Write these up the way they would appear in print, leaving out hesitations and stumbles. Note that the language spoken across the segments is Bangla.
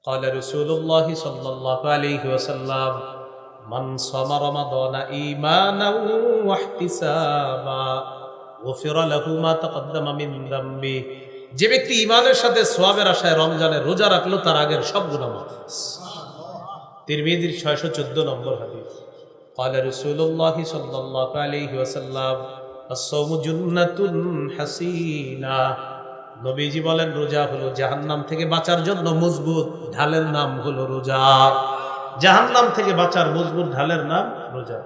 قال رسول الله صلى الله عليه وسلم من صام رمضان إيمانا واحتسابا غفر له ما تقدم من ذنبه। যে ব্যক্তি ঈমানের সাথে সওয়াবের আশায় রমজানের রোজা রাখলো তার আগের সব গুনাহ মাফ। তিরমিজির 614 নম্বর হাদিস। قال رسول الله صلى الله عليه وسلم الصوم جنة حصينة। নবীজি বলেন রোজা হলো জাহান্নাম থেকে বাঁচার জন্য মজবুত ঢালের নাম হলো রোজা। জাহান্নাম থেকে বাঁচার মজবুত ঢালের নাম রোজা।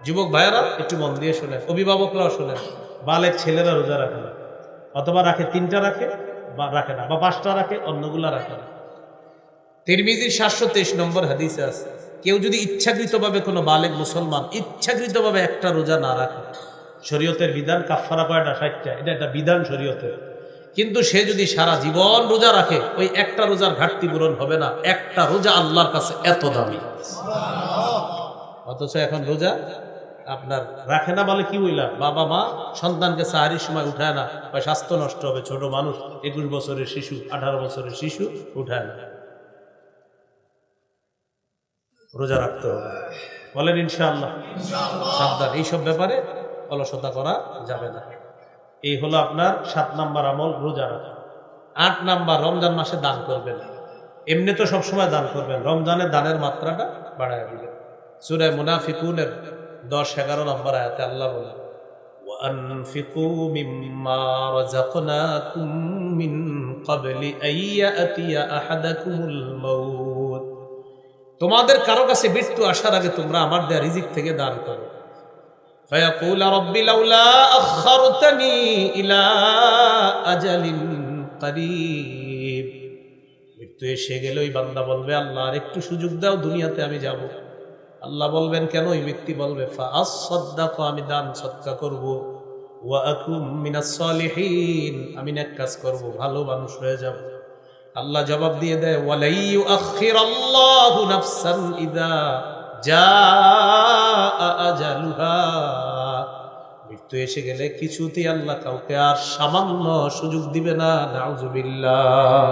যুবক ভাইয়েরা একটু মন দিয়ে শোনেন, অভিভাবকরাও শোনেন। বালেক ছেলেরা রোজা রাখে না, অথবা রাখে 3টা রাখে বা রাখে না, বা 5টা রাখে, অন্যগুলা রাখে না। তিরমিজির 723 নম্বর হাদিসে আছে, কেউ যদি ইচ্ছাকৃতভাবে কোনো বালেক মুসলমান ইচ্ছাকৃতভাবে একটা রোজা না রাখে, শরীয়তের বিধান কাফারা কয়টা? 60টা। এটা একটা বিধান শরীয়তের। কিন্তু সে যদি সারা জীবন রোজা রাখে, ওই একটা রোজার ঘাটতি পূরণ হবে না। একটা রোজা আল্লাহর কাছে এত দামি। অথচ এখন রোজা আপনার রাখে না বলে কি বললাম, বাবা মা সন্তানকে সাহারির সময় উঠায় না, বা স্বাস্থ্য নষ্ট হবে, ছোট মানুষ, 21 বছরের শিশু, 18 বছরের শিশু উঠায় না। রোজা রাখতে হবে, বলেন ইনশাআল্লাহ। সাবধান, এইসব ব্যাপারে অলসতা করা যাবে না। এই হলো আপনার 7 নাম্বার আমল, রোজা রাখা। 8 নাম্বার, রমজান মাসে দান করবেন। এমনি তো সবসময় দান করবেন, রমজানে দানের মাত্রাটা বাড়ায় দিবেন। সূরা মুনাফিকুনের 10-11 নম্বর আয়াতে আল্লাহ বলেন, ওয়ানফিকু মিম্মা রাযাকনাকুম মিন ক্বাবলি আইয়াতিয়া আহাদাকুমুল মাউত। তোমাদের কারো কাছে মৃত্যু আসার আগে তোমরা আমার দেয়া রিজিক থেকে দান করো। فيقول رب لولا أخرتني إلى أجل قريب। মৃত্যু এসে গেলে ওই বান্দা বলবে, আল্লাহ আর একটু সুযোগ দাও, দুনিয়াতে আমি যাব। আল্লাহ বলবেন কেন? ওই ব্যক্তি বলবে, ফাআসসাদদাকু, আমি দান সদকা করব, ওয়া আকুম মিনাস সালিহিন, আমি নেক কাজ করব, ভালো মানুষ হয়ে যাব। আল্লাহ জবাব দিয়ে দেয়, ওয়ালাই ইউআখিরাল্লাহু নাফসান ইযা আজালুহা। মৃত্যু এসে গেলে কিছুতেই আল্লাহ কাউকে আর সামান্য সুযোগ দিবে না। নাউজুবিল্লাহ।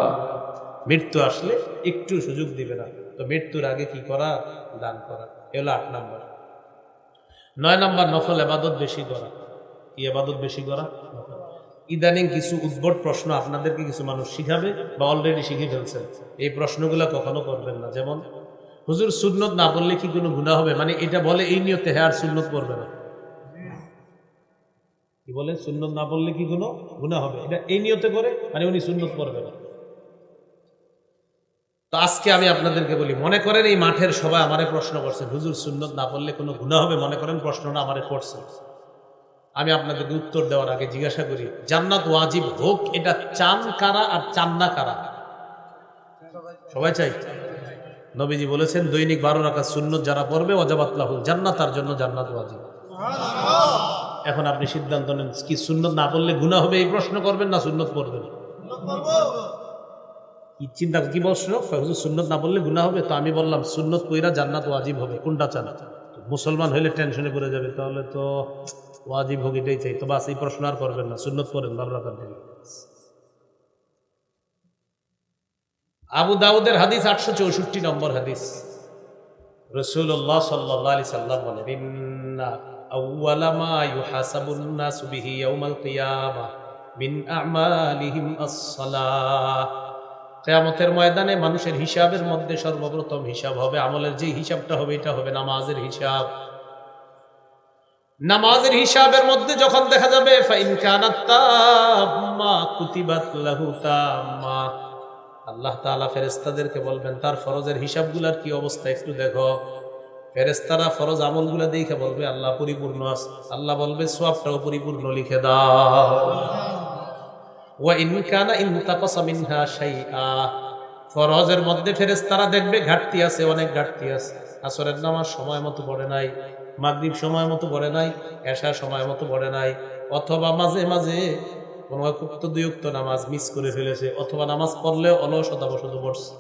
মৃত্যু আসলে একটু সুযোগ দিবে না। তো মৃত্যুর আগে কি করা? দান করা। এগুলো 8 নাম্বার। 9 নাম্বার, নফল ইবাদত বেশি করা। কি ইবাদত বেশি করা? ইদানিং কিছু উদ্ভট প্রশ্ন আপনাদেরকে কিছু মানুষ শিখাবে, বা অলরেডি শিখে ফেলছেন। এই প্রশ্নগুলো কখনো করবেন না। যেমন, হুজুর সুন্নত না পড়লে কি কোনো গুনাহ হবে? মানে এটা বলে এই নিয়তে, হ্যাঁ আর সুন্নত পড়বে না। কি বলে? সুন্নত না পড়লে কি কোনো গুনাহ হবে, এটা এই নিয়তে করে, মানে উনি সুন্নত পড়বে না। তো আজকে আমি আপনাদেরকে বলি, মনে করেন এই মাঠের সবাই আমারে প্রশ্ন করছেন, হুজুর সুন্নত না পড়লে কোনো গুনাহ হবে, মনে করেন প্রশ্নটা আমারে করছে। আমি আপনাদেরকে উত্তর দেওয়ার আগে জিজ্ঞাসা করি, জান্নাত ওয়াজিব হোক এটা চান কারা আর চান না কারা? সবাই চাই। নবীজি বলেছেন, দৈনিক 12 রাকাত সুন্নত যারা পড়বে ওয়াজাবাত লাহুল জান্নাত, তার জন্য জান্নাত ওয়াজিব। এখন আপনি সিদ্ধান্ত নেন, কি সুন্নত না পড়লে গুনাহ হবে এই প্রশ্ন করবেন, না সুন্নত পড়বেন? কি চিন্তা, কি প্রশ্ন? সুন্নত না পড়লে গুনাহ হবে। তো আমি বললাম সুন্নত পড়া জান্নাত ওয়াজিব হবে, কোনটা চান? মুসলমান হইলে টেনশনে পড়ে যাবে, তাহলে তো ওয়াজিব হোক এটাই চাই। তো বাস, এই প্রশ্ন আর করবেন না, সুন্নত পড়েন 12 রাকাত। আবু দাউদের হাদিস 864 নম্বর হাদিস। রাসূলুল্লাহ সাল্লাল্লাহু আলাইহি সাল্লাম বলেন, ইন্না আউওয়ালা মা ইউহাসাবুন নাসু বিহি ইয়াউমাল কিয়ামাহ মিন আমালিহিম আস-সালাহ। কিয়ামতের ময়দানে মানুষের হিসাবের মধ্যে সর্বপ্রথম হিসাব হবে, আমলের যে হিসাবটা হবে এটা হবে নামাজের হিসাব। নামাজের হিসাবের মধ্যে যখন দেখা যাবে ফাইন কানাত তাম্মা কুতিবাত লাহু তাম্মা, আল্লাহ তাআলা ফেরেশতাদেরকে বলবেন তার ফরজের হিসাবগুলোর কি অবস্থা একটু দেখো। ফেরেশতারা ফরজ আমলগুলো দেখে বলবে আল্লাহ পরিপূর্ণ আছে। আল্লাহ বলবে সওয়াবটাও পরিপূর্ণ লিখে দাও। ওয়া ইন কানা ইনতাকাসা মিনহা শাইআ, ফরজের মধ্যে ফেরেশতারা দেখবে ঘাটতি আছে, অনেক ঘাটতি আছে। আসরের নামাজ সময় মতো পড়ে নাই, মাগরিব সময় মতো পড়ে নাই, এশা সময় মতো পড়ে নাই, অথবা মাঝে মাঝে কোনো উক্ত দুইক্ত নামাজ মিস করে ফেলেছে, অথবা নামাজ পড়লেও অলসতা বশত পড়ছে।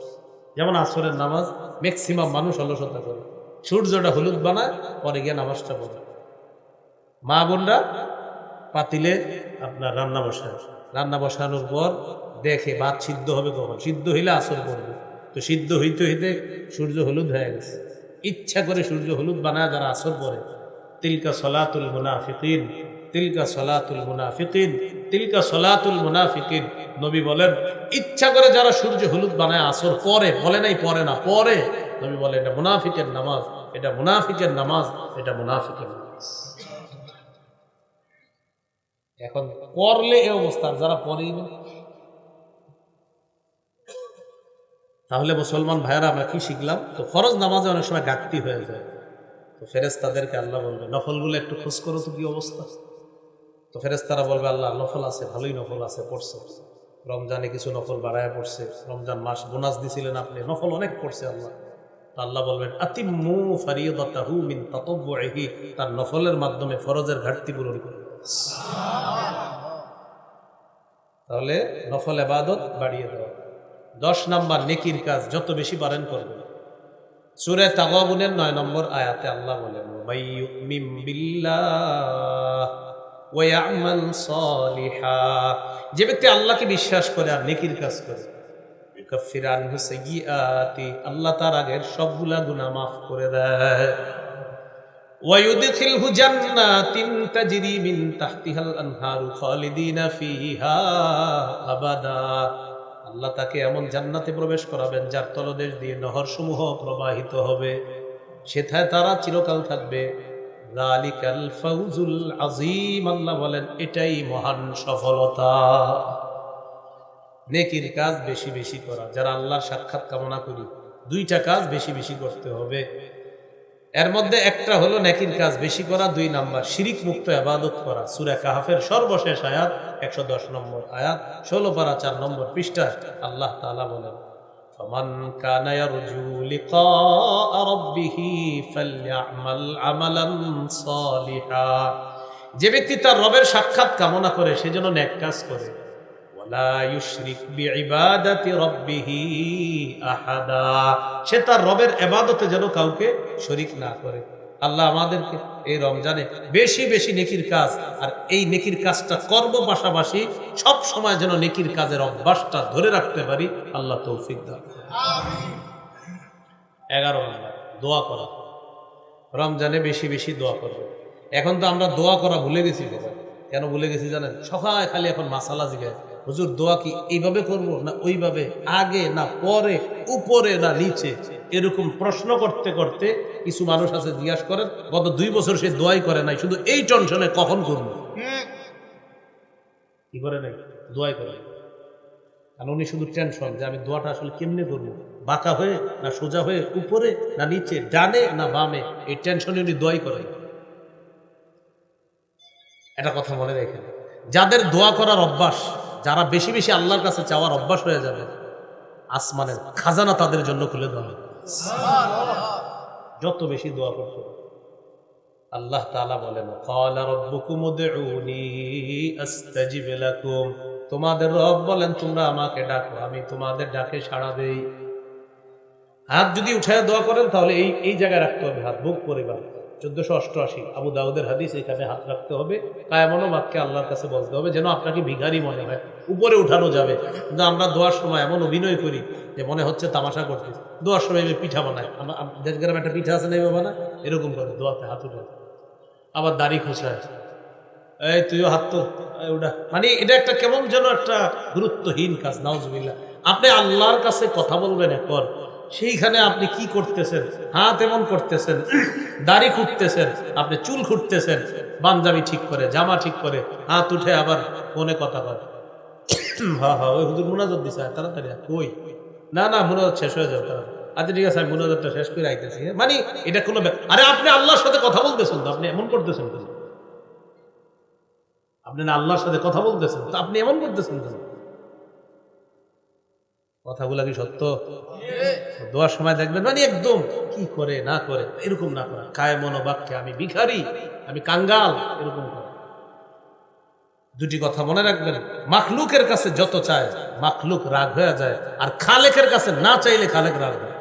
যেমন আসরের নামাজ ম্যাক্সিমাম মানুষ অলসতা করে, সূর্যটা হলুদ বানায়, পরে গিয়ে নামাজটা পড়ে। মা বোনরা পাতিলে আপনার রান্না বসানোর পর দেখে ভাত সিদ্ধ হবে কখন, সিদ্ধ হইলে আসর পড়বে, তো সিদ্ধ হইতে হইতে সূর্য হলুদ হয়ে গেছে, ইচ্ছা করে সূর্য হলুদ বানায় যারা আসর পরে, তিলকা সলাতুল মুনাফিকিন, তিলকা সলাতুল মুনাফিকিন, তিলকা সলাতুল মুনাফিকিন। নবী বলেন ইচ্ছা করে যারা সূর্য হলুদ বানায় আসর পরে, বলে নাই পরে না, পরে, নবী বলে এটা মুনাফিকের নামাজ, এটা মুনাফিকের নামাজ, এটা মুনাফিকের নামাজ। এখন পড়লে এই অবস্থা, যারা পড়েই না, তাহলে মুসলমান ভাইয়েরা আমরা কি শিখলাম? তো ফরজ নামাজে অনেক সময় ঘাটতি হয়ে যায়, তো ফেরেশতাদেরকে আল্লাহ বলবে নফলগুলো একটু খোঁজ করো তো কি অবস্থা। তো ফেরেশতারা বলবে আল্লাহ নফল আছে, ভালোই নফল আছে, পড়ছে, রমজানে কিছু নফল বাড়ায় পড়ছে, রমজান মাস বোনাস দিছিলেন আপনি, নফল অনেক পড়ছে আল্লাহ। তো আল্লাহ বলবেন আতিম্মু ফারিদাতাহু মিন তাতাব্বুহি, তার নফলের মাধ্যমে ফরজের ঘাটতি পূরণ করুন। তাহলে নফল ইবাদত বাড়িয়ে দাও। 10 নাম্বার নেকির কাজ যত বেশি পারেন করবেন। সূরা তাগাবুনের 9 নম্বর আয়াতে আল্লাহ বলেন মাইয়ুমিন বিল্লাহ ওয়া ইয়ামাল সালিহা, যে ব্যক্তি আল্লাহকে বিশ্বাস করে আর নেকির কাজ করে, ইউকাফির আনহু সাইয়্যাতি, আল্লাহ তার আগের সবগুলা গুনাহ মাফ করে দেয়, ওয়া ইউদখিলহু জান্নাতিন তাজরি মিন তাহতিহাল আনহারু খালিদিনা ফিহা আবাদা, আল্লাহ তাকে এমন জান্নাতে প্রবেশ করাবেন যার তলদেশ দিয়ে নহরসমূহ প্রবাহিত হবে, সেথায় তারা চিরকাল থাকবে। যালিকাল ফাউজুল আযীম, আল্লাহ বলেন এটাই মহান সফলতা। নেকির কাজ বেশি বেশি করা, যারা আল্লাহর সাক্ষাৎ কামনা করি 2টা কাজ বেশি বেশি করতে হবে। এর মধ্যে একটা হলো নেকির কাজ বেশি করা, 2 নাম্বার শিরিক মুক্ত ইবাদত করা। সূরা কাহফের সর্বশেষ আয়াত 110 নম্বর আয়াত, 16 পারা 4 নম্বর পৃষ্ঠায় আল্লাহ তাআলা বলেন ফামান কানা ইয়ারজু লিকা রাব্বিহি ফালইআমাল আমালান সালিহা, যে ব্যক্তি তার রবের সাক্ষাৎ কামনা করে সে যেন নেক কাজ করে, ওয়ালা ইউশরিক বিইবাদাতি রাব্বিহি আহাদা, সে তার রবের ইবাদতে যেন কাউকে শরীক না করে। আল্লাহ আমাদেরকে এই রমজানে বেশি বেশি নেকির কাজ, আর এই নেকির কাজটা করব, পাশাপাশি সব সময় যেন নেকির কাজের অভ্যাসটা ধরে রাখতে পারি, আল্লাহ তৌফিক দান। আমিন। 11 নম্বর দোয়া করা, রমজানে বেশি বেশি দোয়া করব। এখন তো আমরা দোয়া করা ভুলে গেছি। কেন ভুলে গেছি জানেন? সকালে খালি এখন মাসালা জিজ্ঞাসা, হুজুর দোয়া কি এইভাবে করব না ওইভাবে, আগে না পরে, উপরে না নিচে, এরকম প্রশ্ন করতে করতে কিছু মানুষ আছে জিজ্ঞাসা করেন গত 2 বছর সে দোয়াই করে নাই, শুধু এই টেনশনে কখন করব, কি করে নাই, দোয়াই করে। আর উনি শুধু টেনশন যে আমি দোয়াটা আসলে কেমনে করবো, বাঁকা হয়ে না সোজা হয়ে, উপরে না নিচে, ডানে না বামে, এই টেনশনে উনি দোয়াই করে। এটা কথা মনে রেখেন, যাদের দোয়া করার অভ্যাস, যারা বেশি বেশি আল্লাহর কাছে চাওয়ার অভ্যাস হয়ে যাবে, আসমানের খাজানা তাদের জন্য খুলে দেওয়া হবে। যত বেশি দোয়া করতে। আল্লাহ তাআলা বলেন ক্বালা রাব্বুকুম উদউনি আস্তাজিব লাকুম, তোমাদের রব বলেন তোমরা আমাকে ডাকো, আমি তোমাদের ডাকে সাড়া দেই। হাত যদি উঠায় দোয়া করেন তাহলে এই জায়গায় রাখতে হবে হাত, বুক পরিবার 1488 আবু দাউদের হাদিস, এখানে হাত রাখতে হবে। কায়ামনো বাক্যে আল্লাহর কাছে বলতে হবে যেন আপনাকে ভিখারি মনে হয়, উপরে উঠানো যাবে। কিন্তু আমরা দোয়ার সময় এমন অভিনয় করি যে মনে হচ্ছে তামাশা করতে। দোয়ার সময় পিঠা বানায়, দেশ গ্রামে একটা পিঠা আছে না, বানায় এরকম করে দোয়াতে হাত উঠে, আবার দাড়ি খোঁচায়, এই তুইও হাত তো ওটা, মানে এটা একটা কেমন যেন একটা গুরুত্বহীন কাজ। নাউজুবিল্লাহ। আপনি আল্লাহর কাছে কথা বলবেন এখন, সেইখানে আপনি কি করতেছেন, হাত এমন করতেছেন, দাড়ি খুঁটতেছেন, আপনি চুল খুঁটতেছেন, পাঞ্জাবি ঠিক করে, জামা ঠিক করে, হাত উঠে আবার ফোনে কথা বলে, হ্যাঁ হ্যাঁ ওই হুজুর মুনাজাত দিছে তাড়াতাড়ি, ওই না না মুনাজাত শেষ হয়ে যাবে তাড়াতাড়ি, আচ্ছা ঠিক আছে আমি মুনাজাতটা শেষ করে আইতেছি। মানে এটা কোনো, আরে আপনি আল্লাহর সাথে কথা বলতেছেন তো, আপনি এমন করতেছেন কেন? আপনি না আল্লাহর সাথে কথা বলতেছেন তো আপনি এমন করতেছেন কেন? কথাগুলা কি সত্য? দোয়ার সময় দেখবেন মানে একদম কি করে না করে এরকম না করা, কায়মনো বাক্যে আমি ভিখারি, আমি কাঙ্গাল, এরকম করে। 2টি কথা মনে রাখবেন, মাখলুকের কাছে যত চায় মাখলুক রাগ হয়ে যায়, আর খালেকের কাছে না চাইলে খালেক রাগ হয়।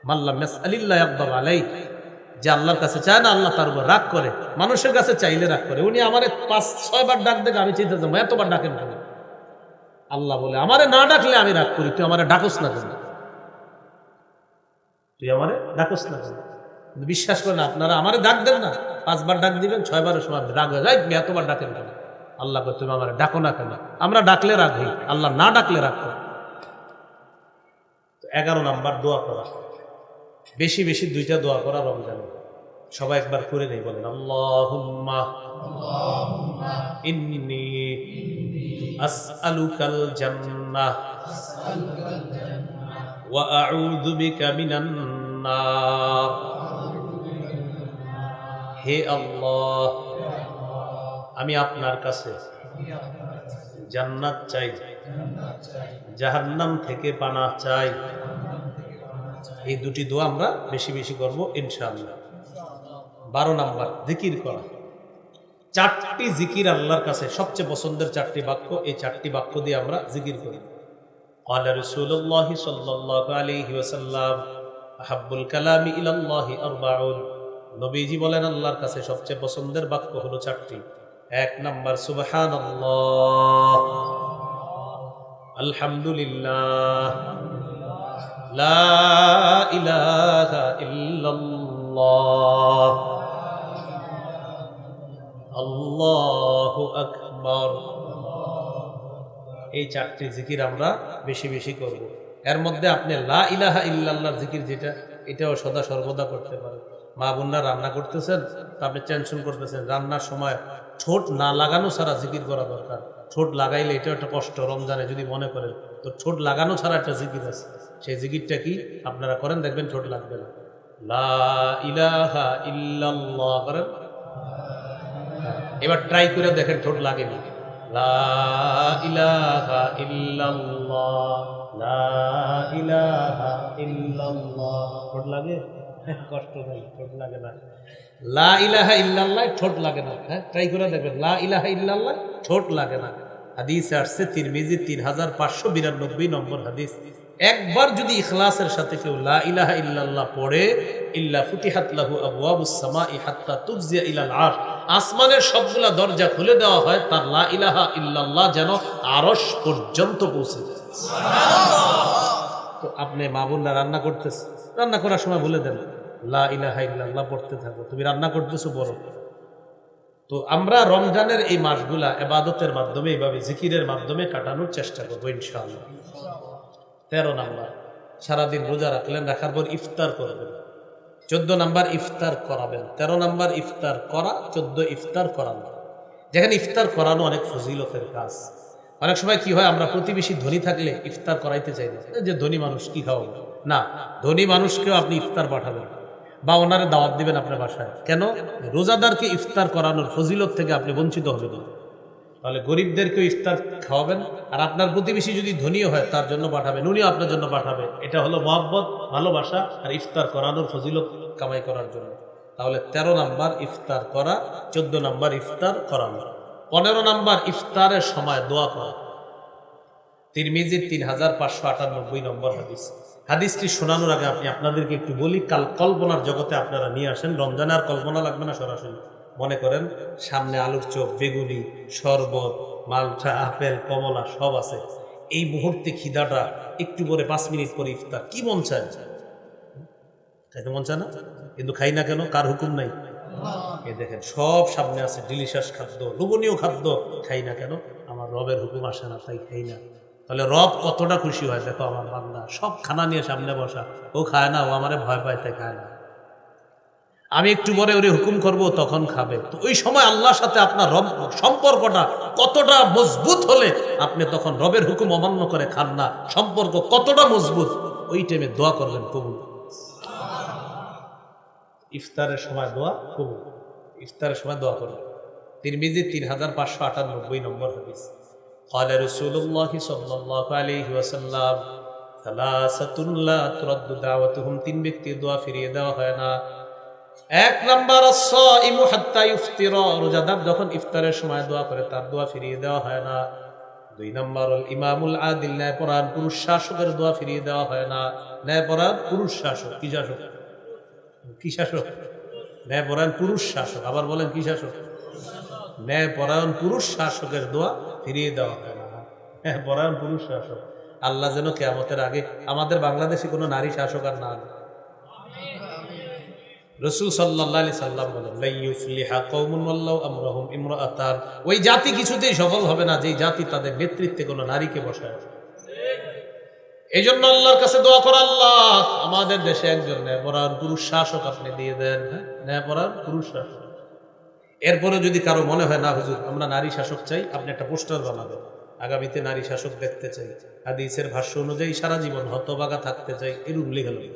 মাল্লাম ইয়াসআলিল্লাহ ইয়াগদাব আলাইহি, যে আল্লাহর কাছে চায় না আল্লাহ তার উপর রাগ করে, মানুষের কাছে চাইলে রাগ করে। উনি আমারে 5-6 বার ডাক দেখে আমি চিন্তা করলাম এতবার ডাকেন কেন? আল্লাহ বলে আমারে না ডাকলে আমি রাগ করি, তুই আমারে ডাকস না কেন, তুই আমারে ডাকস না কেন। বিশ্বাস করেন আপনারা আমারে ডাক দেন না, 5 বার ডাক দিবেন, 6 বারের সময় রাগ হয়ে যায়, এতবার ডাকেন কেন? আল্লাহ কয় তুমি আমারে ডাকো না কেন? আমরা ডাকলে রাগ হই, আল্লাহ না ডাকলে রাগ করে। 11 নাম্বার দোয়া করা, বেশি বেশি 2টা দোয়া করা রমজানে। সবাই একবার করে নেই, বলেন আল্লাহুম্মা ইন্নী আসআলুকাল জান্নাহ ওয়া আউযু বিকা মিনান নার। হে আল্লাহ, আমি আপনার কাছে জান্নাত চাই, জাহান্নাম থেকে পানাহ চাই। এই 2টি দোয়া আমরা বেশি বেশি করব ইনশাআল্লাহ। 12 নাম্বার জিকির করা। 4টি জিকির আল্লাহর কাছে সবচেয়ে পছন্দের 4টি বাক্য, এই 4টি বাক্য দিয়ে আমরা জিকির করি। ক্বালা রাসূলুল্লাহ সাল্লাল্লাহু আলাইহি ওয়াসাল্লাম আহাব্বুল কালামি ইলাল্লাহি আরবাউন। নবীজি বলেন আল্লাহর কাছে সবচেয়ে পছন্দের বাক্য হলো 4টি। 1 নাম্বার সুবহানাল্লাহ, আলহামদুলিল্লাহ, লা ইলাহা ইল্লাল্লাহ, আল্লাহু আকবার। এই 4টি জিকির আমরা বেশি বেশি করব। এর মধ্যে আপনি লা ইলাহা ইল্লাল্লাহর জিকির যেটা, এটাও সদা সর্বদা করতে পারেন। মা বোনরা রান্না করতেছেন, আপনি টেনশন করতেছেন, রান্নার সময় ঠোঁট না লাগানো ছাড়া জিকির করা দরকার। ঠোঁট লাগাইলে এটাও একটা কষ্ট, রমজানে যদি মনে করেন, তো ঠোঁট লাগানো ছাড়া একটা জিকির আছে, সেই জিকিরটা কি আপনারা করেন, দেখবেন ঠোঁট লাগবে না। লা ইলাহা ইল্লাল্লাহ করেন, এবার ট্রাই করে দেখেন ঠোঁট লাগেনি। লা ইলাহা ইল্লাল্লাহ, লা ইলাহা ইল্লাল্লাহ, ঠোঁট লাগে? কষ্ট নাই, ঠোঁট লাগে না। লা ইলাহা ইল্লাল্লাহ ঠোঁট লাগে না। হ্যাঁ, ট্রাই করে দেখবেন, লা ইলাহা ইল্লাল্লাহ ঠোঁট লাগে না। হাদিসে আসছে তিরমিজি 3592 নম্বর হাদিস। একবার যদি ইখলাসের সাথে কেউ লা ইলাহা ইল্লাল্লাহ পড়ে, ইল্লা ফুতিহাত লাহু আবওয়াবুস সামাই হাত্তা তুফজিয়া ইলাল আরশ, আসমানের সবগুলা দরজা খুলে দেওয়া হয় তার লা ইলাহা ইল্লাল্লাহ যেন আরশ পর্যন্ত পৌঁছে যায়। সুবহানাল্লাহ। তো আপনি মা বোনরা রান্না করতেছেন, রান্না করার সময় বলে দেন লা ইলাহা ইল্লাল্লাহ পড়তে থাকো, তুমি রান্না করতেছো বড়। তো আমরা রমজানের এই মাসগুলা ইবাদতের মাধ্যমে, এইভাবে জিকিরের মাধ্যমে কাটানোর চেষ্টা করবো ইনশাআল্লাহ। 13 নাম্বার, সারাদিন রোজা রাখলেন, রাখার পর ইফতার করবেন। 14 নাম্বার ইফতার করাবেন। 13 নাম্বার ইফতার করা, 14 ইফতার করানো। যেখানে ইফতার করানো অনেক ফজিলতের কাজ। অনেক সময় কি হয়, আমরা প্রতিবেশী ধনী থাকলে ইফতার করাইতে চাই না, যে ধনী মানুষ কি খাওয়াবো না, ধনী মানুষকেও আপনি ইফতার পাঠাবেন বা ওনারে দাওয়াত দিবেন আপনার বাসায়। কেন? রোজাদারকে ইফতার করানোর ফজিলত থেকে আপনি বঞ্চিত হবেন। তাহলে গরিবদেরকেও ইফতার খাওয়াবেন, আর আপনার প্রতিবেশী যদি ধনীও হয় তার জন্য পাঠাবেন, উনিও আপনার জন্য পাঠাবে। এটা হলো মহব্বত, ভালোবাসা আর ইফতার করানোর ফজিলত কামাই করার জন্য। তাহলে 13 নাম্বার ইফতার করা, 14 নাম্বার ইফতার করানো। 15 নাম্বার ইফতারের সময় দোয়া করা। তিরমিজি 3598 নম্বর হাদিস। হাদিসটি শোনানোর আগে আপনি আপনাদেরকে একটু বলি, কাল কল্পনার জগতে আপনারা নিয়ে আসেন। রমজানে আর কল্পনা লাগবে না, সরাসরি মনে করেন সামনে আলুর চপ, বেগুনি, শরবত, মালটা, আপেল, কমলা সব আছে। এই মুহূর্তে খিদাটা, একটু পরে 5 মিনিট পরে ইফতার, কি মন চায়? খাইতে মন চায় না? কিন্তু খাই না কেন? কার হুকুম নাই? এ দেখেন সব সামনে আছে, ডিলিশিয়াস খাদ্য, লোভনীয় খাদ্য, খাই না কেন? আমার রবের হুকুম আসে না, তাই খাই না। তাহলে রব কতটা খুশি হয়, দেখো আমার বান্দা সব খানা নিয়ে সামনে বসা, ও খায় না, ও আমারে ভয় পায় তাই খায় না। আমি একটু পরে ওরে হুকুম করব, তখন খাবে। তো ওই সময় আল্লাহর সাথে আপনার রব সম্পর্কটা কতটা মজবুত হলে আপনি তখন রবের হুকুম অমান্য করে খান না, সম্পর্ক কতটা মজবুত, ওই টাইমে দোয়া করবেন কবুল। ইফতারের সময় দোয়া কবুল, ইফতারের সময় দোয়া করবেন। তিরমিজি 3598 নম্বর হাদিস। قال رسول الله صلى الله عليه وسلم ثلاثة لا ترد دعوتهم, 3 ব্যক্তি দোয়া ফিরিয়ে দেওয়া হয় না। 1 নাম্বার as-সাইমু হাত্তা ইফতিরা, রোজাদার যখন ইফতারের সময় দোয়া করে তার দোয়া ফিরিয়ে দেওয়া হয় না। 2 নাম্বার আল ইমামুল আদিল, ন্যায়পরায়ণ পুরুষ শাসকের দোয়া ফিরিয়ে দেওয়া হয় না। ন্যায়পরায়ণ পুরুষ শাসক, কি শাসক? কি শাসক? ন্যায়পরায়ণ পুরুষ শাসক। আবার বলেন কি শাসক? ন্যায়পরায়ণ পুরুষ শাসকের দোয়া ফিরিয়ে দেওয়া হয় না। হ্যাঁ, পরায়ণ পুরুষ শাসক। আল্লাহ যেন কিয়ামতের আগে আমাদের বাংলাদেশে কোনো নারী শাসক আর না আনে। রাসূল সাল্লাল্লাহু আলাইহি সাল্লাম বলেন, লা ইউফলিহা কওমুন ওয়াল্লাহু আমরাহুম ইমরাআতান, ওই জাতি কিছুতেই সফল হবে না যে জাতি তাদের নেতৃত্বে কোনো নারীকে বসায়। এই জন্য আল্লাহর কাছে দোয়া কর, আল্লাহ আমাদের দেশে একজন ন্যায়পরায়ণ পুরুষ শাসক আপনি দিয়ে দেন। হ্যাঁ, ন্যায়পরায়ণ পুরুষ শাসক। এরপরে যদি কারো মনে হয় না হুজুর আমরা নারী শাসক চাই, আপনি একটা পোস্টার বানাবেন, আগামীতে নারী শাসক দেখতে চাই, হাদিসের ভাষ্য অনুযায়ী সারা জীবন হতভাগা থাকতে চাই, এরকম লিখে দিন।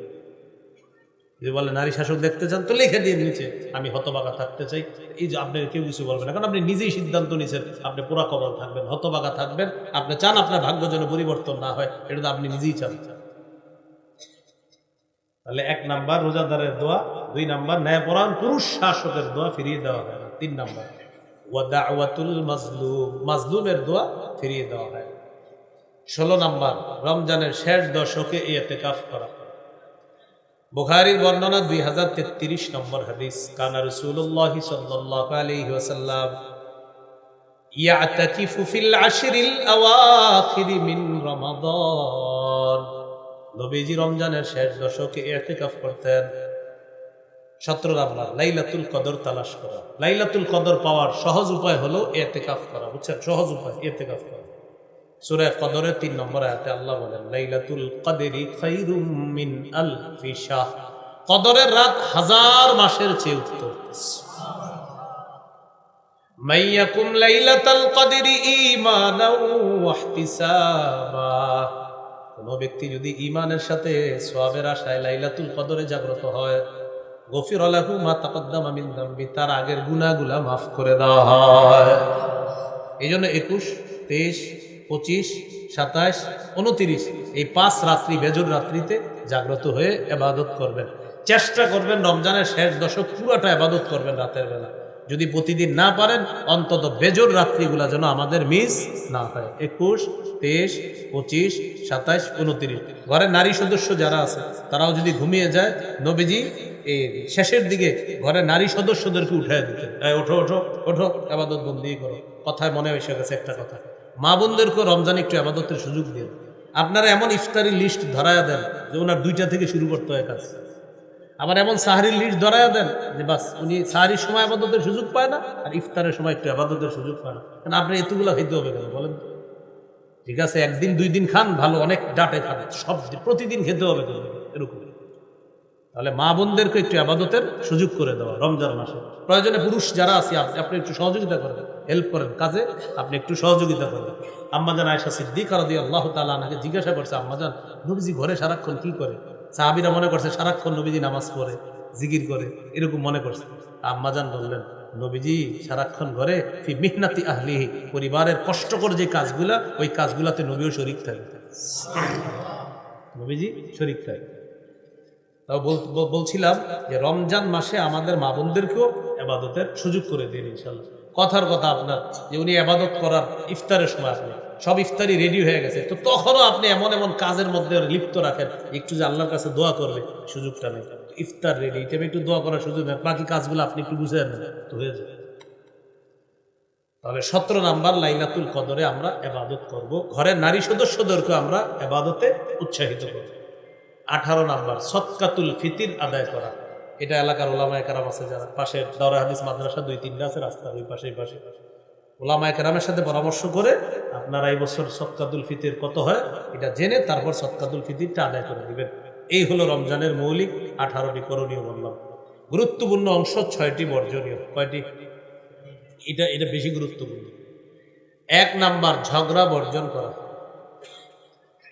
যদি বলে নারী শাসক দেখতে চান তো লিখে দিন নিচে আমি হতভাগা থাকতে চাই। এই যে আপনি কেউ কিছু বলবেন না, কারণ আপনি নিজেই সিদ্ধান্ত নিয়েছেন আপনি পুরা কবল থাকবেন, হতভাগা থাকবেন। আপনি চান আপনার ভাগ্য যেন পরিবর্তন না হয়, এটা তো আপনি নিজেই চান। তাহলে 1 নাম্বার রোজাদারের দোয়া, 2 নাম্বার ন্যায়পরায়ণ পুরুষ শাসকের দোয়া ফিরিয়ে দেওয়া হয় না, 3 নাম্বার ওয়া দাওয়াতুল মাজলুম, মাজলুমের দোয়া ফিরিয়ে দেওয়া হয়। 16 নাম্বার রমজানের শেষ দশকে ইতিকাফ করা। বুখারীর বর্ণনা 2033 নম্বর হাদিস, কানা রাসূলুল্লাহ সাল্লাল্লাহু আলাইহি ওয়াসাল্লাম ইয়াতাকিফু ফিল আশরিল আওয়াখির মিন রমাদান, নবীজি রমজানের শেষ দশকে ইতিকাফ করতেন। 17 নাম্বার লাইলাতুল কদর তালাশ করা। লাইলাতুল কদর পাওয়ার সহজ উপায় হলো ইতিকাফ করা, বুঝছেন? সহজ উপায় ইতিকাফ করা। সূরা কদরের 3 নম্বর আয়াতে আল্লাহ বলেন, লাইলাতুল কদরি খায়রুম মিন আলফি শাহর, কদরের রাত 1000 মাসের চেয়ে উত্তম। মাইয়াকুম লাইলাতুল কদরি ঈমানাও ওয়া ইহতিসাবা, কোন ব্যক্তি যদি ঈমানের সাথে সওয়াবের আশায় লাইলাতুল কদরে জাগ্রত হয়, গফিরা লাহু মা তাকদ্দামা মিন যামবি, তার আগের গুনাহগুলো মাফ করে দেওয়া হয়। এইজন্য 21, 23, 25, 27, 29 এই 5 রাত্রি বেজর রাত্রিতে জাগ্রত হয়ে ইবাদত করবেন। চেষ্টা করবেন রমজানের শেষ দশক পুরোটা ইবাদত করবেন রাতের বেলা। যদি প্রতিদিন না পারেন অন্তত বেজর রাত্রিগুলা যেন আমাদের মিস না হয়। 21, 23, 25, 27, 29 ঘরের নারী সদস্য যারা আছে তারাও যদি ঘুমিয়ে যায়, নবীজি এই শেষের দিকে ঘরের নারী সদস্যদেরকে উঠায় দিতেন, ওঠো ওঠো ওঠো ইবাদত বন্দি করো। কথায় মনে এসে গেছে একটা কথা, মা বোনদেরকেও রমজানে একটু ইবাদতের সুযোগ দিন। আপনারা এমন ইফতারির লিস্ট ধরায়া দেন যে ওনার 2টা থেকে শুরু করতে হয় কাজ, আবার এমন সাহারির লিস্ট ধরায়া দেন যে বাস উনি সাহারির সময় ইবাদতের সুযোগ পায় না আর ইফতারের সময় একটু ইবাদতের সুযোগ পায় না। কারণ আপনি এতগুলো খাইতে হবে কেন বলেন? ঠিক আছে, 1 দিন 2 দিন খান ভালো, অনেক ডাটে খান, সব প্রতিদিন খেতে হবে কেন এরকম? তাহলে মা বোনদেরকে একটু ইবাদতের সুযোগ করে দেওয়া রমজান মাসে। প্রয়োজনে পুরুষ যারা আছে আপনি একটু সহযোগিতা করেন, হেল্প করেন, কাজে আপনি একটু সহযোগিতা করেন। আম্মাজান আয়েশা সিদ্দিকা রাদিয়াল্লাহু তাআলা আনহাকে জিজ্ঞাসা করছে, আম্মাজান নবীজি ঘরে সারাক্ষণ কি করে? সাহাবীরা মনে করছে সারাক্ষণ নবীজি নামাজ পড়ে জিকির করে, এরকম মনে করছে। আম্মাজান বললেন, নবীজি সারাক্ষণ ঘরে ফি মিহনাতি আহলিহি, পরিবারের কষ্টকর যে কাজগুলা ওই কাজগুলাতে নবীও শরীক থাকে, নবীজি শরীক থাকে। তাও বলছিলাম যে রমজান মাসে আমাদের মা বোনদেরকেও ইবাদতের সুযোগ করে দিন ইনশাআল্লাহ। কথার কথা আপনার যে উনি ইবাদত করার ইফতারের সময় আপনি সব ইফতারি রেডি হয়ে গেছে, তো তখনও আপনি এমন এমন কাজের মধ্যে লিপ্ত রাখেন একটু যে আল্লাহর কাছে দোয়া করবে সুযোগটা নেই। ইফতার রেডি, এটা একটু দোয়া করার সুযোগ নেই, বাকি কাজগুলো আপনি একটু বুঝে নেন তো হয়ে যাবে। তাহলে 17 নাম্বার লাইলাতুল কদরে আমরা ইবাদত করব, ঘরের নারী সদস্যদেরকে আমরা ইবাদতে উৎসাহিত করব। 18 নাম্বার সদকাতুল ফিতির আদায় করা। এটা এলাকার ওলামায়ে কেরাম আছে যারা পাশে দাওরা হাদিস মাদ্রাসা 2-3টা আছে রাস্তার ওই পাশে ওলামায়ে কেরামের সাথে পরামর্শ করে আপনারা এই বছর সদকাতুল ফিতির কত হয় এটা জেনে তারপর সদকাতুল ফিতিরটা আদায় করে দিবেন। এই হলো রমজানের মৌলিক 18টি করণীয় বললাম। গুরুত্বপূর্ণ অংশ 6টি বর্জনীয়। কয়টি? এটা বেশি গুরুত্বপূর্ণ। 1 নাম্বার ঝগড়া বর্জন করা।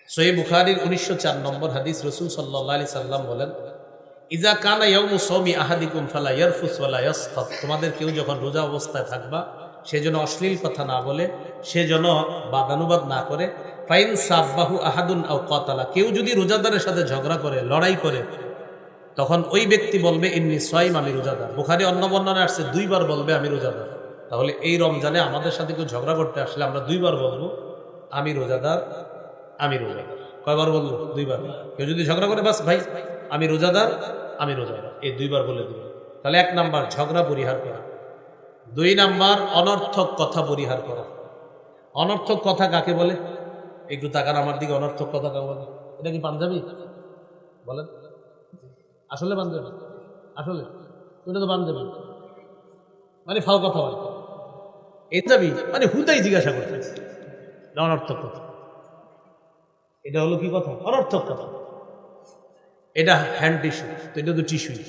সহিহ বুখারীর 1904 নম্বর হাদিস, রাসূল সাল্লাল্লাহু আলাইহি সাল্লাম বলেন, ইজা কানা ইয়াউমু সাওমি আহাদিকুম ফালা ইয়ারফুস ওয়ালা ইয়াসখাব, তোমাদের কেউ যখন রোজা অবস্থায় থাকবা সে যেন অশ্লীল কথা না বলে, সে যেন বাদানুবাদ না করে। ফাইন সাব্বাহু আহাদুন আও কাতালা, কেউ যদি রোজাদারের সাথে ঝগড়া করে লড়াই করে তখন ওই ব্যক্তি বলবে ইন্নী সাইম, আমি রোজাদার। বুখারী অন্য বর্ণনায় আসছে 2 বার বলবে আমি রোজাদার। তাহলে এই রমজানে আমাদের সাথে কেউ ঝগড়া করতে আসলে আমরা 2 বার বলবো আমি রোজাদার, আমি রোজাদার। কয়বার বলবো? 2 বার। কেউ যদি ঝগড়া করে বাস ভাই আমি রোজাদার, আমি রোজাদার, এই 2 বার বলে দেব। তাহলে 1 নাম্বার ঝগড়া পরিহার করা। 2 নাম্বার অনর্থক কথা পরিহার করা। অনর্থক কথা কাকে বলে? একটু তাকান আমার দিকে, অনর্থক কথা বলেন। এটা কি পাঞ্জাবি বলেন? আসলে পাঞ্জাবি? আসলে ওটা তো পাঞ্জাবি, মানে ফাও কথা বলে। এই যাবি মানে হুদাই জিজ্ঞাসা করতেছে, অনর্থক কথা। এটা হলো কি কথা? অনর্থক কথা। এটা হ্যান্ড টিস্যু, তো এটা তো টিস্যুই।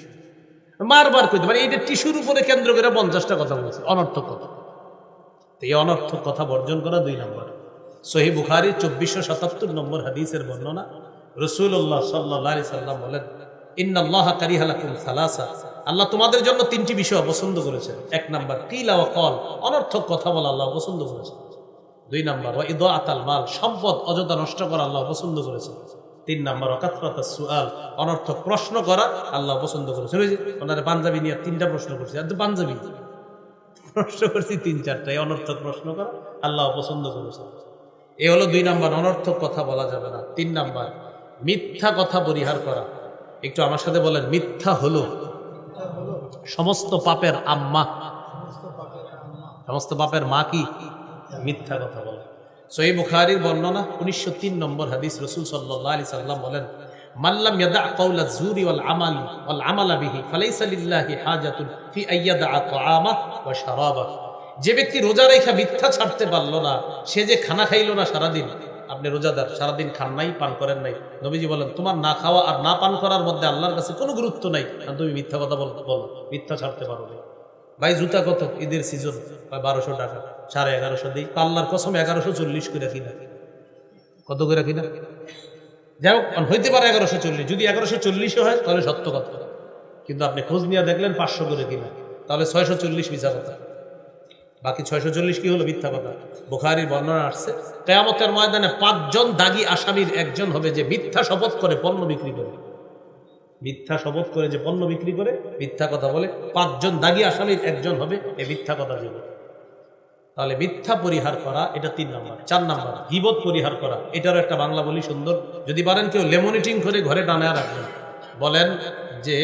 বারবার কইতে মানে এটা টিস্যুর উপরে কেন্দ্র করে 50টা কথা বলছে, অনর্থক কথা। তো এই অনর্থক কথা বর্জন করা 2 নম্বর। সহিহ বুখারী 2477 নম্বর হাদিসের বর্ণনা, রাসূলুল্লাহ সাল্লাল্লাহু আলাইহি সাল্লাম বলেন, ইন্নাল্লাহা কারিহা লাকুম সালাসা, আল্লাহ তোমাদের জন্য 3টি বিষয় অপছন্দ করেছেন। 1 নাম্বার কিলা ওয়া কল, অনর্থক কথা বলা আল্লাহ পছন্দ করেছেন। 2 নাম্বার ওয়া ইদাআতাল মাল, সম্পদ অযথা নষ্ট করা আল্লাহ পছন্দ করেছেন। 3 নাম্বার ওয়া কাসরাতাস সুআল, অনর্থক প্রশ্ন করা আল্লাহ পছন্দ করেছেন। ওই যে ওনারে পাঞ্জাবি নিয়ে 3টা প্রশ্ন করছে, আর তো পাঞ্জাবি প্রশ্ন করছি 3-4টা, অনর্থক প্রশ্ন করা আল্লাহ পছন্দ করেছেন। এ হলো 2 নাম্বার, অনর্থক কথা বলা যাবে না। 3 নাম্বার মিথ্যা কথা পরিহার করা। একটু আমার সাথে বলেন, মিথ্যা হলো সমস্ত পাপের আম্মা। সমস্ত পাপের মা কি? মিথ্যা কথা বলা। সহিহ বুখারীর বর্ণনা 1903 নম্বর হাদিস, রাসূল সাল্লাল্লাহু আলাইহি সাল্লাম বলেন, মাল্লাম ইয়াদা কাওলা যুরি ওয়াল আমালা বিহি ফালাইসা লিল্লাহি হাজাতুন ফি আইয়াদা তাআমা ওয়া শারাবা। যে ব্যক্তি রোজা রেখা মিথ্যা ছাড়তে পারলো না, সে যে খানা খাইলো না সারাদিন। আপনি রোজাদার, সারাদিন খান নাই, পান করেন নাই, নবীজি বলেন তোমার না খাওয়া আর না পান করার মধ্যে আল্লাহর কাছে কোনো গুরুত্ব নাই, কারণ তুমি মিথ্যা কথা বলো, মিথ্যা ছাড়তে পারো না। ভাই জুতা কত? ঈদের সিজন 1200 টাকা, 1150 দিই, আল্লাহর কসম 1140 করে কিনা। কত করে কিনা? যাই হোক, হইতে পারে 1140, যদি 1140 হয় তাহলে সত্য কথা, কিন্তু আপনি খোঁজ নিয়ে দেখলেন 500 করে কিনা, তাহলে 640 মিথ্যা কথা। বাকি 640 কি হলো? মিথ্যা কথা। বুখারীর বর্ণনা আসছে, কিয়ামতের ময়দানে 5 জন দাগী আসামির একজন হবে যে মিথ্যা শপথ করে পণ্য বিক্রি করে। মিথ্যা শপথ করে যে পণ্য বিক্রি করে, মিথ্যা কথা বলে, 5 জন দাগী আসামির একজন হবে এই মিথ্যা কথা বলে। তাহলে মিথ্যা পরিহার করা, এটা 3 নম্বর। 4 নম্বর গীবত পরিহার করা। এটারও একটা বাংলা বলি সুন্দর, যদি পারেন কেউ লেমনিটিং করে ঘরে টানা রাখবেন। বলেন যে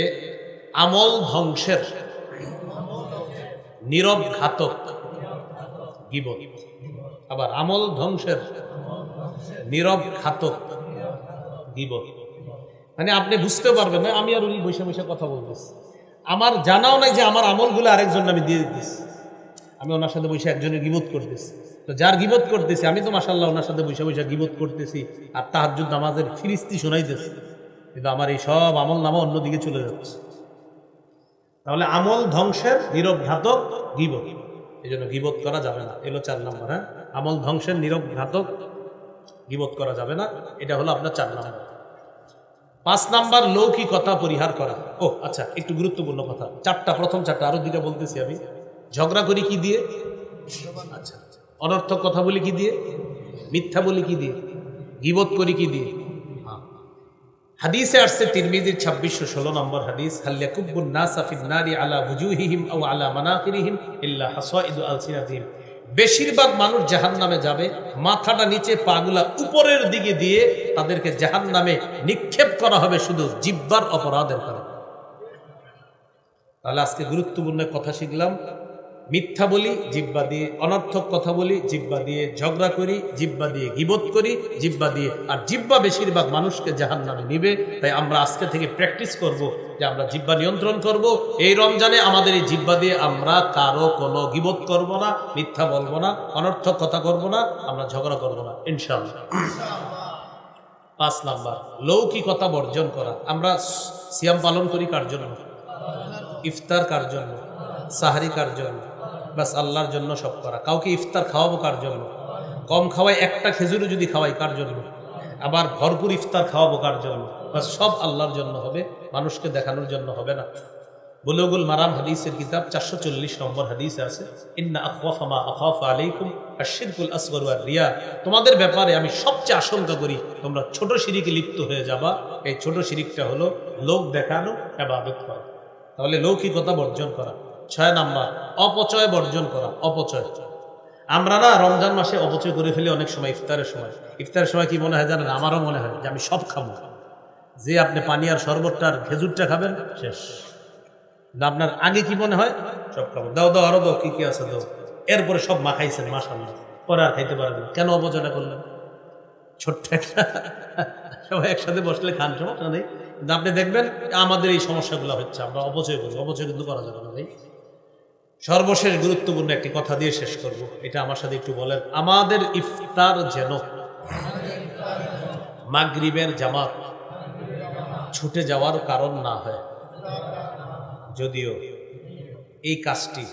আমল ধ্বংসের নীরব ঘাতক গীবত। আবার আমল ধ্বংসের নীরব ঘাতক গীবত। মানে আপনি বুঝতে পারবেন না, আমি আর উনি বসে বসে কথা বলতেছি, আমার জানাও নাই যে আমার আমলগুলো আরেকজন আমি দিয়ে দিতেছি। আমি ওনার সাথে বসে একজনের গীবত করতেছি, তো যার গীবত করতেছি আমি তো মাশাআল্লাহ ওনার সাথে বসে বসে গীবত করতেছি আর তাহাজ্জুদ নামাজের ফিরিস্তি শোনাইতেছি, কিন্তু আমার এই সব আমল নামা অন্যদিকে চলে যাচ্ছে। তাহলে আমল ধ্বংসের নীরব ঘাতক গীবত, এই জন্য গীবত করা যাবে না। এলো 4 নম্বর। হ্যাঁ, আমল ধ্বংসের নীরব ঘাতক গীবত করা যাবে না, এটা হলো আপনার 4 নম্বর। 5 নাম্বার লৌকিকতা পরিহার করা। ও আচ্ছা, একটু গুরুত্বপূর্ণ কথা, 4টা, প্রথম 4টা, আরো 2টা বলতেছি আমি। ঝগড়া করি কি দিয়ে? আচ্ছা, অনর্থক কথা বলি কি দিয়ে? মিথ্যা বলি কি দিয়ে? গীবত করি কি দিয়ে? হাদিসে আসছে তিরমিজির 2616 নম্বর হাদিস, হাল ইয়াকুব্বুন নাসা ফিন নারি আলা বুজুহিহিম আও আলা মানাকিরিহিম ইল্লা হাসাইদু আলসিনাতিহিম। বেশিরভাগ মানুষ জাহান্নামে যাবে, মাথাটা নিচে, পাগুলা উপরের দিকে দিয়ে তাদেরকে জাহান্নামে নিক্ষেপ করা হবে শুধু জিহ্বার অপরাধের কারণে। তাহলে আজকে গুরুত্বপূর্ণ কথা শিখলাম, মিথ্যা বলি জিহ্বা দিয়ে, অনর্থক কথা বলি জিহ্বা দিয়ে, ঝগড়া করি জিহ্বা দিয়ে, গীবত করি জিহ্বা দিয়ে, আর জিহ্বা বেশিরভাগ মানুষকে জাহান্নামে নিবে। তাই আমরা আজকে থেকে প্র্যাকটিস করব যে আমরা জিহ্বা নিয়ন্ত্রণ করব। এই রমজানে আমাদের এই জিহ্বা দিয়ে আমরা কারো কোনো গীবত করব না, মিথ্যা বলবো না, অনর্থক কথা করব না, আমরা ঝগড়া করব না ইনশাআল্লাহ। 5 নাম্বার লৌকিকতা বর্জন করা। আমরা সিয়াম পালন করি কার জন্য? ইফতার কার জন্য? সাহারি কার জন্য? বাস আল্লাহর জন্য সব করা। কাউকে ইফতার খাওয়াবো কার জন্য? কম খাওয়াই, একটা খেজুরও যদি খাওয়াই কার জন্য? আবার ভরপুর ইফতার খাওয়াবো কার জন্য? বাস সব আল্লাহর জন্য হবে, মানুষকে দেখানোর জন্য হবে না। বুলুগুল মারাম হাদিসের কিতাব 440 নম্বর হাদিসে আছে, ইন্না আখওয়াফা মা আখাফু আলাইকুম আশ-শিরকুল আসগর ওয়ার রিয়া। তোমাদের ব্যাপারে আমি সবচেয়ে আশঙ্কা করি তোমরা ছোট শিরকে লিপ্ত হয়ে যাবা। এই ছোট শিরকটা হলো লোক দেখানো, ইবাদত করা। তাহলে লৌকিকতা বর্জন করা। 6 নাম্বার অপচয় বর্জন করা। অপচয়, আমরা না রমজান মাসে অপচয় করে ফেলি অনেক সময়। ইফতারের সময় কি মনে হয় জানেন? আমারও মনে হয় যে আমি সব খাবো, যে আপনি পানি আর শরবতটা আর খেজুরটা খাবেন শেষ। আপনার আগে কি মনে হয়? সব খাবো, দাও দাও আরো দাও, কি কি আছে দাও। এরপরে সব মাখাইছেন মাশাআল্লাহ, পরে আর খাইতে পারেন না। কেন অপচয়টা করলেন? ছোট্ট একটা, সবাই একসাথে বসলে খান, সমস্যা নেই। কিন্তু আপনি দেখবেন আমাদের এই সমস্যাগুলো হচ্ছে, আমরা অপচয় করি। অপচয় কিন্তু করা যাবে না ভাই। সর্বশেষ গুরুত্বপূর্ণ একটি কথা দিয়ে শেষ করব, এটা আমার সাথে একটু বলেন। আমাদের ইফতার যেন মাগরিবের জামাত ছুটে যাওয়ার কারণ না হয়। যদিও এই কাজটি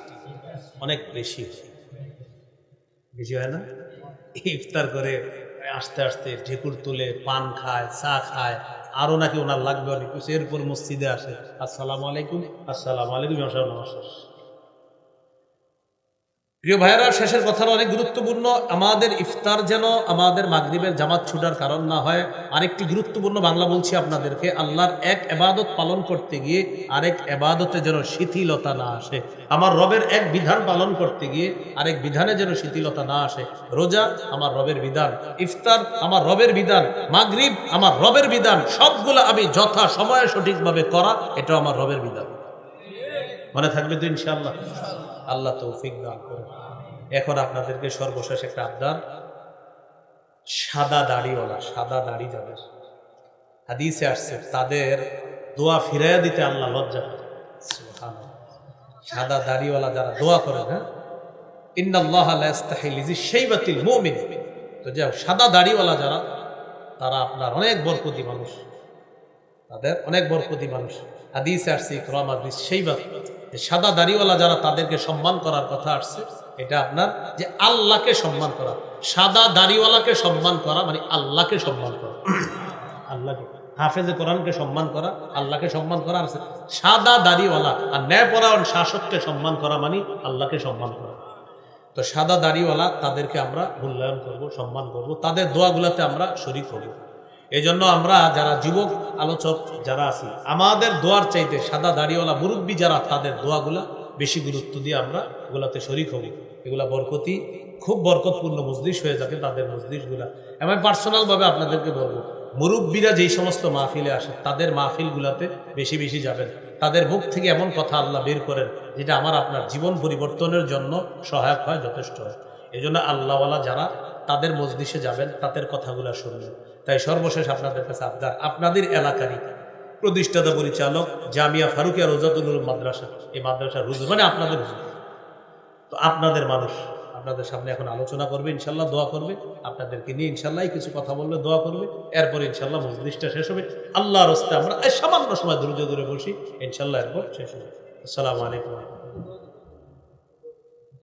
অনেক বেশি হয় না, ইফতার করে আস্তে আস্তে ঢেকুর তুলে পান খায়, চা খায়, আরো নাকি ওনার লাগবে অনেক কিছু, এরপর মসজিদে আসে, আসসালামু আলাইকুম, আসসালামু আলাইকুম, নমস্কার। প্রিয় ভাইয়েরা, শেষের কথাটা অনেক গুরুত্বপূর্ণ। আমাদের ইফতার যেন আমাদের মাগরিবের জামাত ছুটার কারণ না হয়। আরেকটি গুরুত্বপূর্ণ বাংলা বলছি আপনাদেরকে, আল্লাহর এক ইবাদত পালন করতে গিয়ে আরেক ইবাদতে যেন শিথিলতা না আসে। আমার রবের এক বিধান পালন করতে গিয়ে আরেক বিধানে যেন শিথিলতা না আসে। রোজা আমার রবের বিধান, ইফতার আমার রবের বিধান, মাগরিব আমার রবের বিধান, সবগুলো আমি যথা সময়ে সঠিকভাবে করা, এটা আমার রবের বিধান। মনে থাকবে তো ইনশাআল্লাহ? আল্লাহ তৌফিক দান করে। এখন আপনাদেরকে সর্বশেষ একটা আবদার, সাদা দাড়িওয়ালা, সাদা দাড়ি যাদের, হাদিসে আসছে তাদের দোয়া ফিরাইয়া দিতে আল্লাহ লজ্জা করে। সুবহানাল্লাহ। সাদা দাড়িওয়ালা যারা দোয়া করেন, হ্যাঁ, ইন্নাল্লাহা লা ইস্তাহি লিযাইবাতিল মুমিন, তো যাও সাদা দাড়িওয়ালা যারা, তারা আপনার অনেক বরকতি মানুষ, তাদের অনেক বরকতি মানুষ। হাদিসে আসছে ইকরাম বিশাইবাত, সাদা দাড়িওয়ালা যারা, তাদেরকে সম্মান করার কথা আসছে। এটা আপনার যে আল্লাহকে সম্মান করা, সাদা দাড়িওয়ালাকে সম্মান করা মানে আল্লাহকে সম্মান করা, আল্লাহকে, হাফেজে কোরআনকে সম্মান করা, আল্লাহকে সম্মান করা। আর সাদা দাড়িওয়ালা আর ন্যায়পরায়ণ শাসককে সম্মান করা মানে আল্লাহকে সম্মান করা। তো সাদা দাড়িওয়ালা, তাদেরকে আমরা মূল্যায়ন করব, সম্মান করব, তাদের দোয়াগুলোতে আমরা শরীক হব। এই জন্য আমরা যারা যুবক আলোচক যারা আছি, আমাদের দোয়ার চাইতে সাদা দাড়িওয়ালা মুরব্বী যারা, তাদের দোয়াগুলা বেশি গুরুত্ব দিয়ে আমরা এগুলাতে শরীক হব। এগুলা বরকতি, খুব বরকতপূর্ণ মজলিস হয়ে যাবে তাদের মজলিসগুলা। আমি পার্সোনালভাবে আপনাদেরকে বলবো, মুরব্বীরা যেই সমস্ত মাহফিলে আসে, তাদের মাহফিলগুলাতে বেশি বেশি যাবেন। তাদের মুখ থেকে এমন কথা আল্লাহ বের করেন যেটা আমার আপনার জীবন পরিবর্তনের জন্য সহায়ক হয়, যথেষ্ট হয়। এই জন্য আল্লাহওয়ালা যারা, তাদের মজলিসে যাবেন, তাদের কথাগুলো শুনবেন। তাই সর্বশেষ আপনাদের কাছে আবদার, আপনাদের এলাকারই প্রতিষ্ঠাতা পরিচালক জামিয়া ফারুকিয়া রোজাতুল উলুম মাদ্রাসা, এই মাদ্রাসার হুজুর মানে আপনাদের হুজুর, তো আপনাদের মানুষ আপনাদের সামনে এখন আলোচনা করবে, ইনশাল্লাহ দোয়া করবে, আপনাদেরকে নিয়ে ইনশাল্লাহ কিছু কথা বলবে, দোয়া করবে। এরপর ইনশাল্লাহ মজলিসটা শেষ হবে। আল্লাহর রাস্তায় আমরা সামান্য সময় ধৈর্য ধরে বসি, ইনশাল্লাহ এরপর শেষ হবে। আসসালামু আলাইকুম।